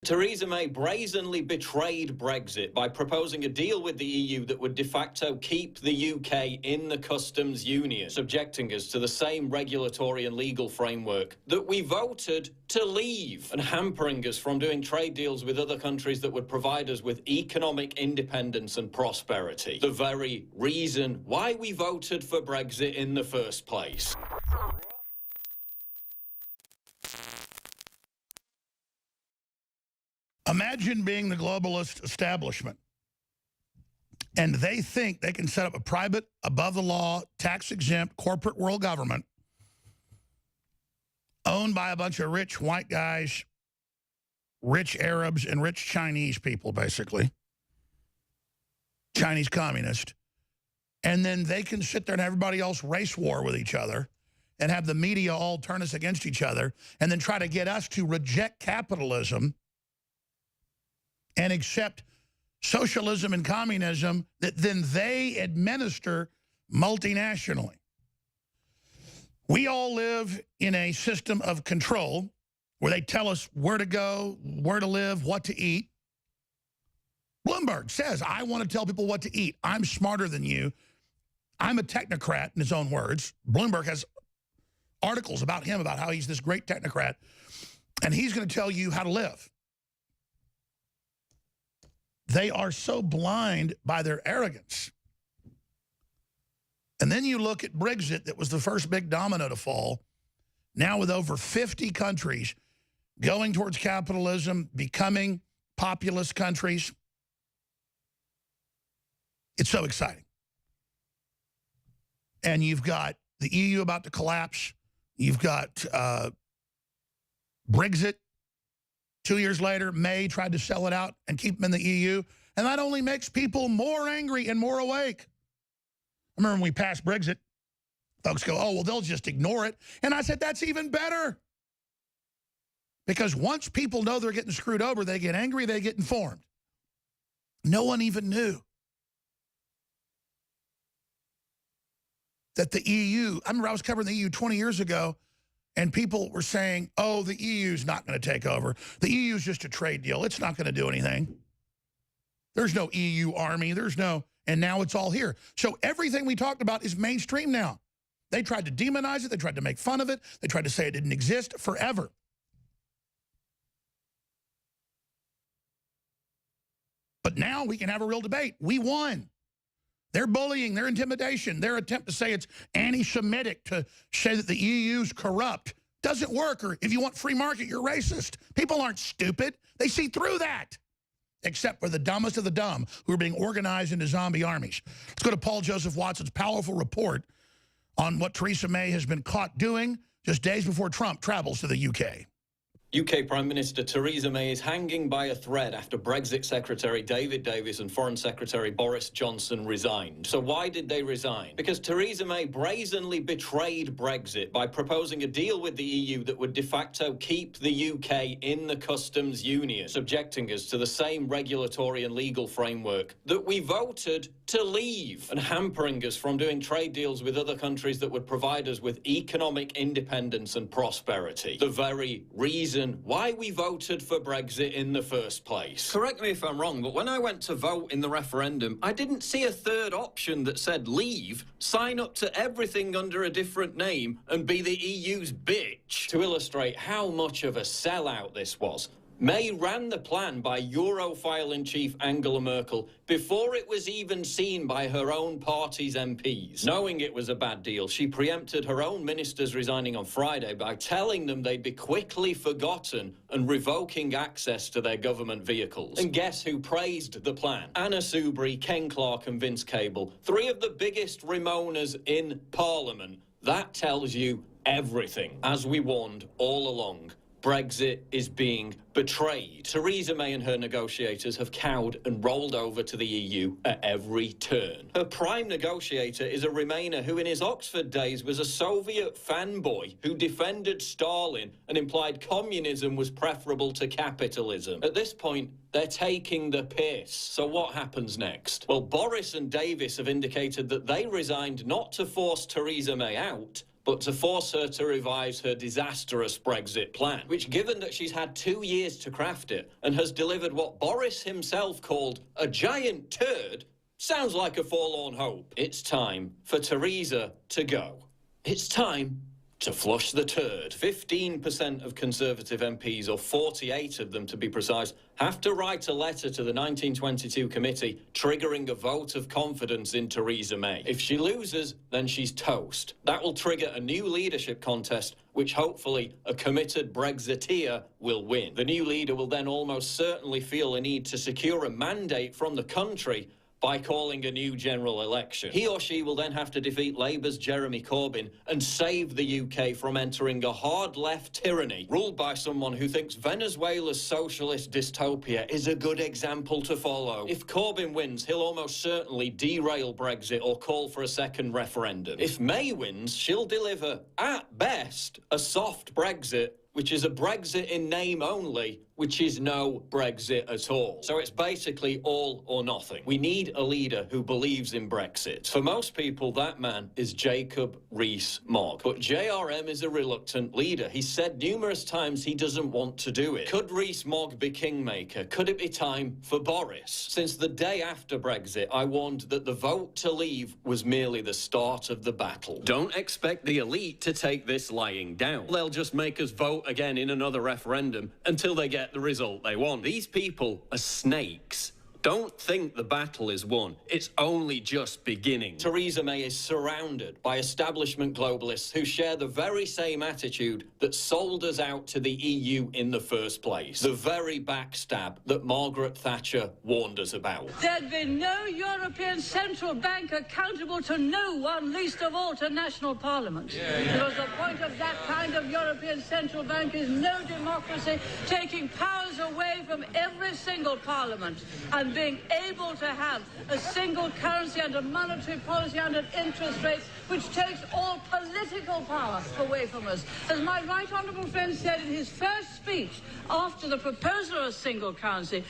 Theresa May brazenly betrayed Brexit by proposing a deal with the EU that would de facto keep the UK in the customs union, subjecting us to the same regulatory and legal framework that we voted to leave, and hampering us from doing trade deals with other countries that would provide us with economic independence and prosperity. The very reason why we voted for Brexit in the first place. Imagine being the globalist establishment, and they think they can set up a private, above-the-law, tax-exempt corporate world government owned by a bunch of rich white guys, rich Arabs, and rich Chinese people, basically. Chinese communists. And then they can sit there and everybody else race war with each other and have the media all turn us against each other and then try to get us to reject capitalism and accept socialism and communism that then they administer multinationally. We all live in a system of control where they tell us where to go, where to live, what to eat. Bloomberg says, I want to tell people what to eat. I'm smarter than you. I'm a technocrat, in his own words. Bloomberg has articles about him, about how he's this great technocrat, and he's going to tell you how to live. They are so blind by their arrogance. And then you look at Brexit, that was the first big domino to fall. Now with over 50 countries going towards capitalism, becoming populist countries. It's so exciting. And you've got the EU about to collapse. You've got Brexit. 2 years later, May tried to sell it out and keep them in the EU. And that only makes people more angry and more awake. I remember when we passed Brexit, folks go, oh, well, they'll just ignore it. And I said, that's even better. Because once people know they're getting screwed over, they get angry, they get informed. No one even knew that the EU, I remember I was covering the EU 20 years ago, and people were saying, oh, the EU's not going to take over. The EU's just a trade deal. It's not going to do anything. There's no EU army. There's no, and now it's all here. So everything we talked about is mainstream now. They tried to demonize it. They tried to make fun of it. They tried to say it didn't exist forever. But now we can have a real debate. We won. Their bullying, their intimidation, their attempt to say it's anti-Semitic, to say that the EU's corrupt, doesn't work. Or if you want free market, you're racist. People aren't stupid. They see through that. Except for the dumbest of the dumb who are being organized into zombie armies. Let's go to Paul Joseph Watson's powerful report on what Theresa May has been caught doing just days before Trump travels to the UK. UK Prime Minister Theresa May is hanging by a thread after Brexit Secretary David Davis and Foreign Secretary Boris Johnson resigned. So why did they resign? Because Theresa May brazenly betrayed Brexit by proposing a deal with the EU that would de facto keep the UK in the customs union, subjecting us to the same regulatory and legal framework that we voted to leave, and hampering us from doing trade deals with other countries that would provide us with economic independence and prosperity. The very reason why we voted for Brexit in the first place. Correct me if I'm wrong, but when I went to vote in the referendum, I didn't see a third option that said leave, sign up to everything under a different name, and be the EU's bitch. To illustrate how much of a sellout this was, May ran the plan by Europhile-in-chief Angela Merkel before it was even seen by her own party's MPs. Knowing it was a bad deal, she preempted her own ministers resigning on Friday by telling them they'd be quickly forgotten and revoking access to their government vehicles. And guess who praised the plan? Anna Soubry, Ken Clarke and Vince Cable, three of the biggest Ramonas in Parliament. That tells you everything. As we warned all along, Brexit is being betrayed. Theresa May and her negotiators have cowed and rolled over to the EU at every turn. Her prime negotiator is a Remainer who in his Oxford days was a Soviet fanboy who defended Stalin and implied communism was preferable to capitalism. At this point, they're taking the piss. So what happens next? Well, Boris and Davis have indicated that they resigned not to force Theresa May out, but to force her to revise her disastrous Brexit plan, which, given that she's had 2 years to craft it and has delivered what Boris himself called a giant turd, sounds like a forlorn hope. It's time for Theresa to go. It's time to flush the turd. 15% of Conservative MPs, or 48 of them to be precise, have to write a letter to the 1922 committee triggering a vote of confidence in Theresa May. If she loses, then she's toast. That will trigger a new leadership contest, which hopefully a committed Brexiteer will win. The new leader will then almost certainly feel a need to secure a mandate from the country by calling a new general election. He or she will then have to defeat Labour's Jeremy Corbyn and save the UK from entering a hard-left tyranny ruled by someone who thinks Venezuela's socialist dystopia is a good example to follow. If Corbyn wins, he'll almost certainly derail Brexit or call for a second referendum. If May wins, she'll deliver, at best, a soft Brexit, which is a Brexit in name only, which is no Brexit at all. So it's basically all or nothing. We need a leader who believes in Brexit. For most people, that man is Jacob Rees-Mogg. But JRM is a reluctant leader. He's said numerous times he doesn't want to do it. Could Rees-Mogg be kingmaker? Could it be time for Boris? Since the day after Brexit, I warned that the vote to leave was merely the start of the battle. Don't expect the elite to take this lying down. They'll just make us vote again in another referendum until they get the result they want. These people are snakes. Don't think the battle is won. It's only just beginning. Theresa May is surrounded by establishment globalists who share the very same attitude that sold us out to the EU in the first place. The very backstab that Margaret Thatcher warned us about. There'd be no European Central Bank accountable to no one, least of all to national parliaments. Because the point of that kind of European Central Bank is no democracy, taking powers away from every single parliament and being able to have a single currency and a monetary policy and an interest rates which takes all political power away from us. As my right honourable friend said in his first speech after the proposal of a single currency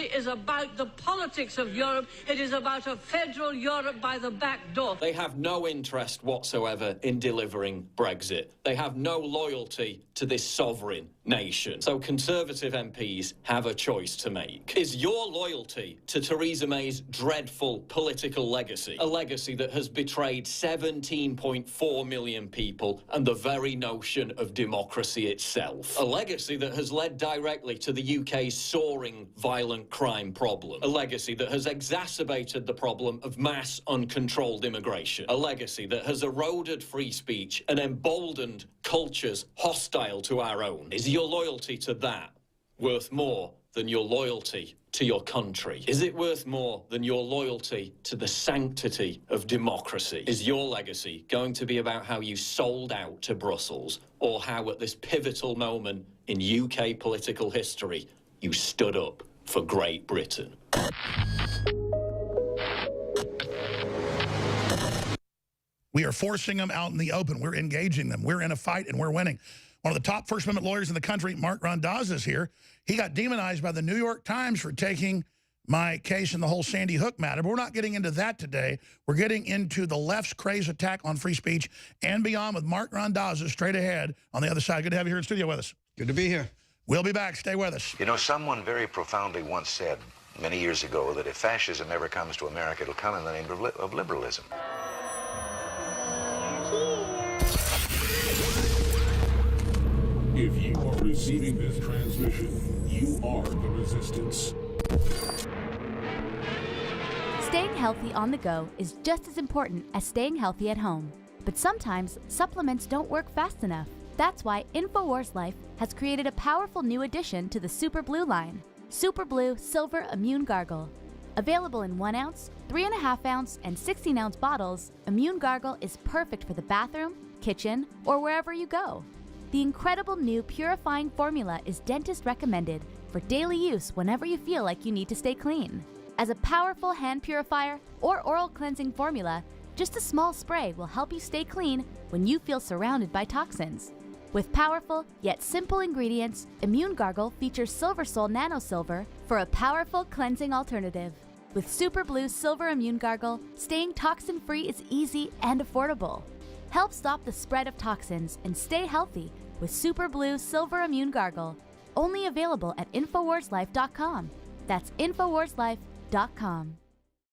is about the politics of Europe. It is about a federal Europe by the back door. They have no interest whatsoever in delivering Brexit. They have no loyalty to this sovereign nation. So Conservative MPs have a choice to make. Is your loyalty to Theresa May's dreadful political legacy, a legacy that has betrayed 17.4 million people and the very notion of democracy itself, a legacy that has led directly to the UK's soaring violent crime problem, a legacy that has exacerbated the problem of mass uncontrolled immigration, a legacy that has eroded free speech and emboldened cultures hostile to our own? Is your loyalty to that worth more than your loyalty to your country? Is it worth more than your loyalty to the sanctity of democracy? Is your legacy going to be about how you sold out to Brussels, or how at this pivotal moment in UK political history you stood up for Great Britain? We are forcing them out in the open. We're engaging them. We're in a fight, and we're winning. One of the top First Amendment lawyers in the country, Mark Randazza, is here. He got demonized by the New York Times for taking my case in the whole Sandy Hook matter. But we're not getting into that today. We're getting into the left's crazed attack on free speech and beyond with Mark Randazza straight ahead on the other side. Good to have you here in studio with us. Good to be here. We'll be back. Stay with us. You know, someone very profoundly once said many years ago that if fascism ever comes to America, it'll come in the name of liberalism. If you are receiving this transmission, you are the resistance. Staying healthy on the go is just as important as staying healthy at home. But sometimes supplements don't work fast enough. That's why InfoWars Life has created a powerful new addition to the Super Blue line, Super Blue Silver Immune Gargle. Available in 1 ounce, 3.5 ounce, and 16 ounce bottles, Immune Gargle is perfect for the bathroom, kitchen, or wherever you go. The incredible new purifying formula is dentist recommended for daily use whenever you feel like you need to stay clean. As a powerful hand purifier or oral cleansing formula, just a small spray will help you stay clean when you feel surrounded by toxins. With powerful yet simple ingredients, Immune Gargle features Silver Sol Nano Silver for a powerful cleansing alternative. With Super Blue Silver Immune Gargle, staying toxin-free is easy and affordable. Help stop the spread of toxins and stay healthy with Super Blue Silver Immune Gargle. Only available at InfoWarsLife.com. That's InfoWarsLife.com.